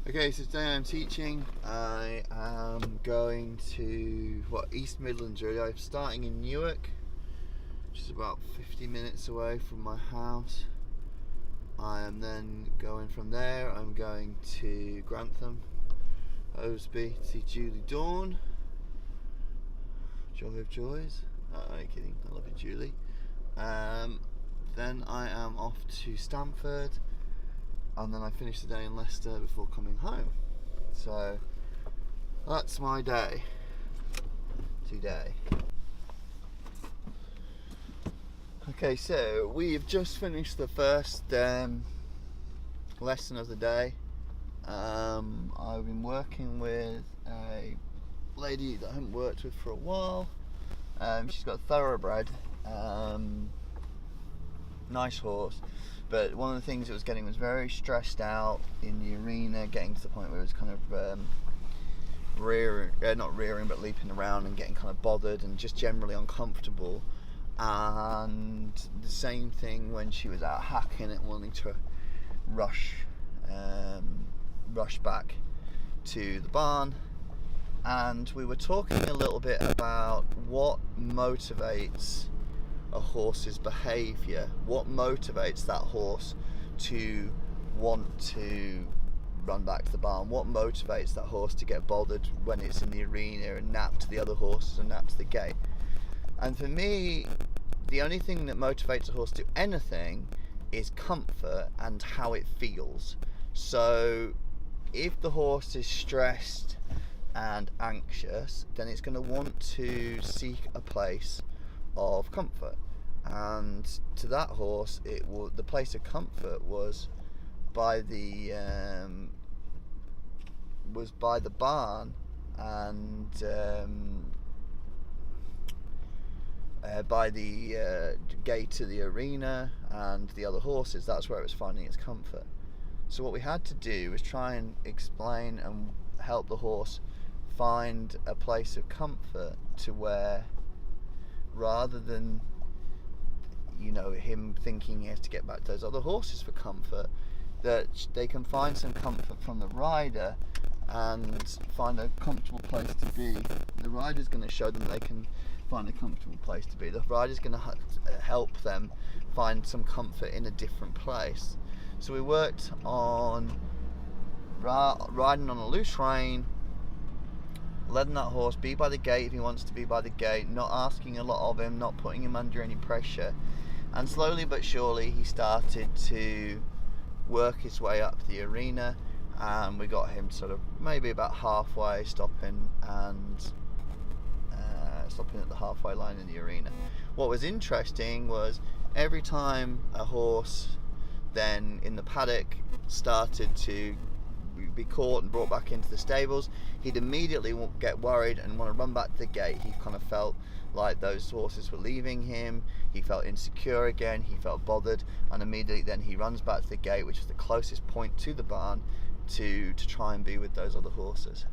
Okay, so today I'm teaching. I am going to East Midlands really. I'm starting in Newark, which is about 50 minutes away from my house. I am then going from there. I'm going to Grantham, Osby, to see Julie Dawn. Joy of Joys. Oh, I'm kidding. I love you, Julie. Then I am off to Stamford. And then I finish the day in Leicester before coming home. So that's my day today. Okay, so we've just finished the first lesson of the day. I've been working with a lady that I haven't worked with for a while. She's got a thoroughbred, nice horse. But one of the things it was getting was very stressed out in the arena, getting to the point where it was kind of not rearing, but leaping around and getting kind of bothered and just generally uncomfortable. And the same thing when she was out hacking it, wanting to rush back to the barn. And we were talking a little bit about what motivates a horse's behaviour, what motivates that horse to want to run back to the barn, what motivates that horse to get bothered when it's in the arena and nap to the other horses and nap to the gate. And for me, the only thing that motivates a horse to do anything is comfort and how it feels. So if the horse is stressed and anxious, then it's going to want to seek a place of comfort, and to that horse the place of comfort was by the barn and by the gate to the arena and the other horses. That's where it was finding its comfort. So what we had to do was try and explain and help the horse find a place of comfort to where, rather than him thinking he has to get back to those other horses for comfort, that they can find some comfort from the rider and find a comfortable place to be. The rider's going to show them they can find a comfortable place to be. The rider's going to help them find some comfort in a different place. So we worked on riding on a loose rein, letting that horse be by the gate if he wants to be by the gate, not asking a lot of him, not putting him under any pressure. And slowly but surely he started to work his way up the arena, and we got him sort of maybe about halfway, stopping at the halfway line in the arena. What was interesting was every time a horse then in the paddock started to be caught and brought back into the stables, he'd immediately get worried and want to run back to the gate. He kind of felt like those horses were leaving him, he felt insecure again, he felt bothered, and immediately then he runs back to the gate, which is the closest point to the barn, to try and be with those other horses.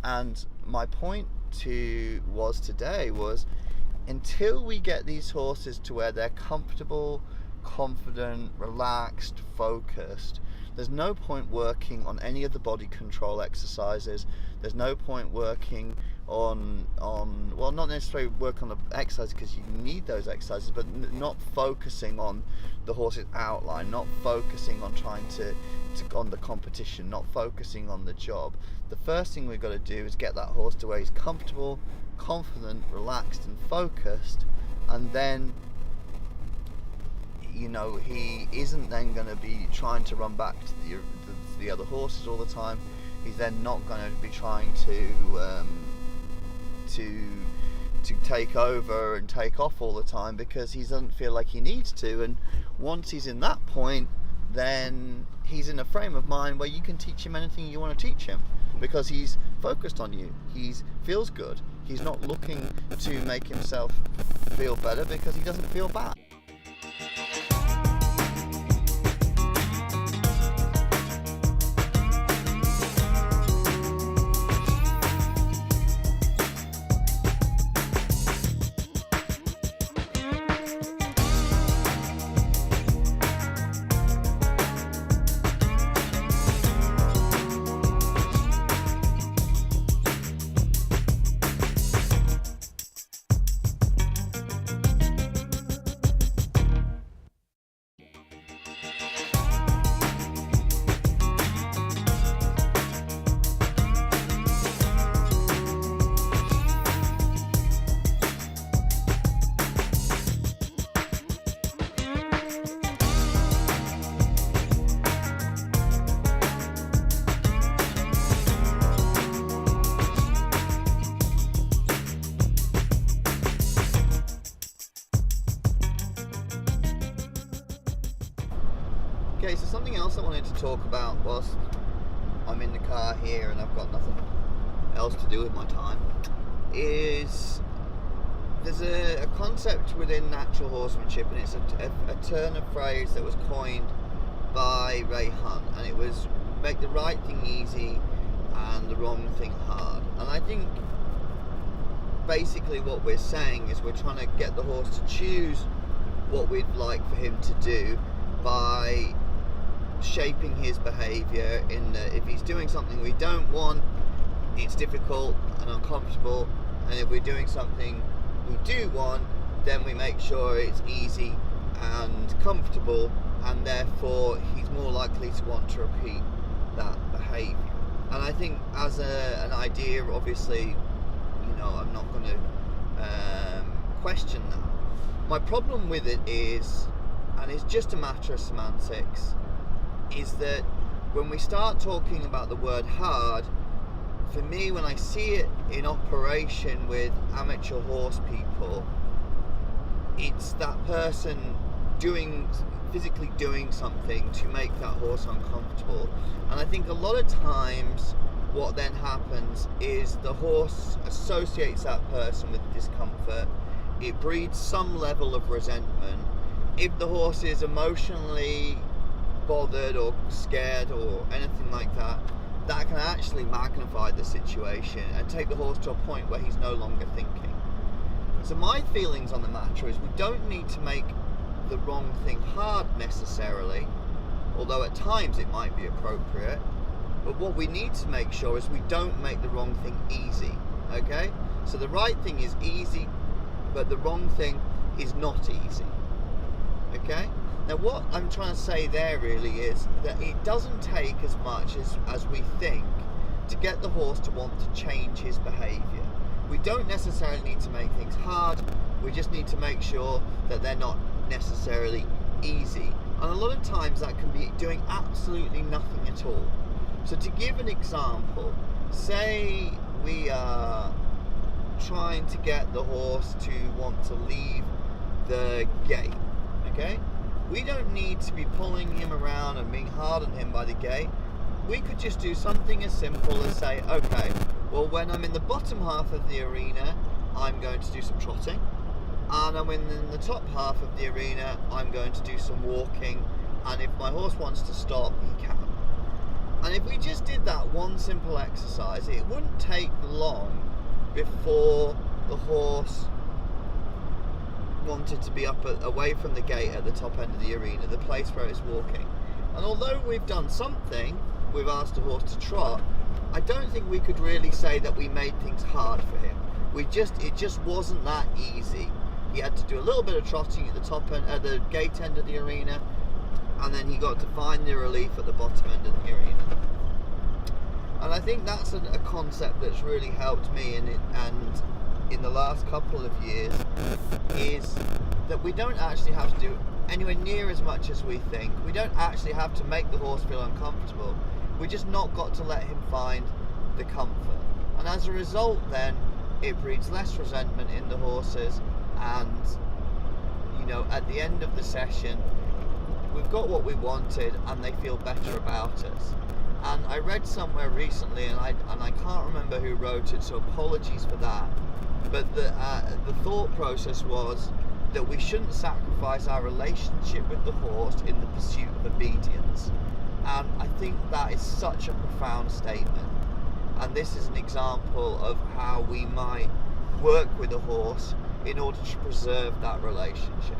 And my point today was until we get these horses to where they're comfortable, confident, relaxed, focused, there's no point working on any of the body control exercises. There's no point working on not necessarily work on the exercises, because you need those exercises, but not focusing on the horse's outline, not focusing on trying to on the competition, not focusing on the job. The first thing we've got to do is get that horse to where he's comfortable, confident, relaxed and focused, and then he isn't then going to be trying to run back to the other horses all the time. He's then not going to be trying to take over and take off all the time, because he doesn't feel like he needs to. And once he's in that point, then he's in a frame of mind where you can teach him anything you want to teach him, because he's focused on you. He feels good. He's not looking to make himself feel better, because he doesn't feel bad. Okay, so something else I wanted to talk about whilst I'm in the car here and I've got nothing else to do with my time is there's a concept within natural horsemanship, and it's a turn of phrase that was coined by Ray Hunt, and it was make the right thing easy and the wrong thing hard. And I think basically what we're saying is we're trying to get the horse to choose what we'd like for him to do by shaping his behaviour in that if he's doing something we don't want, it's difficult and uncomfortable, and if we're doing something we do want, then we make sure it's easy and comfortable, and therefore he's more likely to want to repeat that behaviour. And I think as an idea, obviously, I'm not going to question that. My problem with it is, and it's just a matter of semantics, is that when we start talking about the word hard, for me, when I see it in operation with amateur horse people, it's that person physically doing something to make that horse uncomfortable. And I think a lot of times what then happens is the horse associates that person with discomfort. It breeds some level of resentment. If the horse is emotionally bothered or scared or anything like that, that can actually magnify the situation and take the horse to a point where he's no longer thinking. So my feelings on the matter is we don't need to make the wrong thing hard necessarily, although at times it might be appropriate. But what we need to make sure is we don't make the wrong thing easy, okay? So the right thing is easy, but the wrong thing is not easy, okay? Now what I'm trying to say there really is that it doesn't take as much as we think to get the horse to want to change his behaviour. We don't necessarily need to make things hard, we just need to make sure that they're not necessarily easy. And a lot of times that can be doing absolutely nothing at all. So to give an example, say we are trying to get the horse to want to leave the gate, okay? We don't need to be pulling him around and being hard on him by the gate. We could just do something as simple as say, okay, well, when I'm in the bottom half of the arena, I'm going to do some trotting, and I'm in the top half of the arena, I'm going to do some walking, and if my horse wants to stop, he can. And if we just did that one simple exercise, it wouldn't take long before the horse wanted to be away from the gate at the top end of the arena, the place where it's walking. And although we've done something, we've asked the horse to trot, I don't think we could really say that we made things hard for him. It just wasn't that easy. He had to do a little bit of trotting at the top end, at the gate end of the arena, and then he got to find the relief at the bottom end of the arena. And I think that's a concept that's really helped me and in the last couple of years, is that we don't actually have to do anywhere near as much as we think. We don't actually have to make the horse feel uncomfortable. We just not got to let him find the comfort. And as a result then, it breeds less resentment in the horses, and at the end of the session we've got what we wanted and they feel better about us. And I read somewhere recently, and I can't remember who wrote it, so apologies for that, but the thought process was that we shouldn't sacrifice our relationship with the horse in the pursuit of obedience. And I think that is such a profound statement, and this is an example of how we might work with a horse in order to preserve that relationship.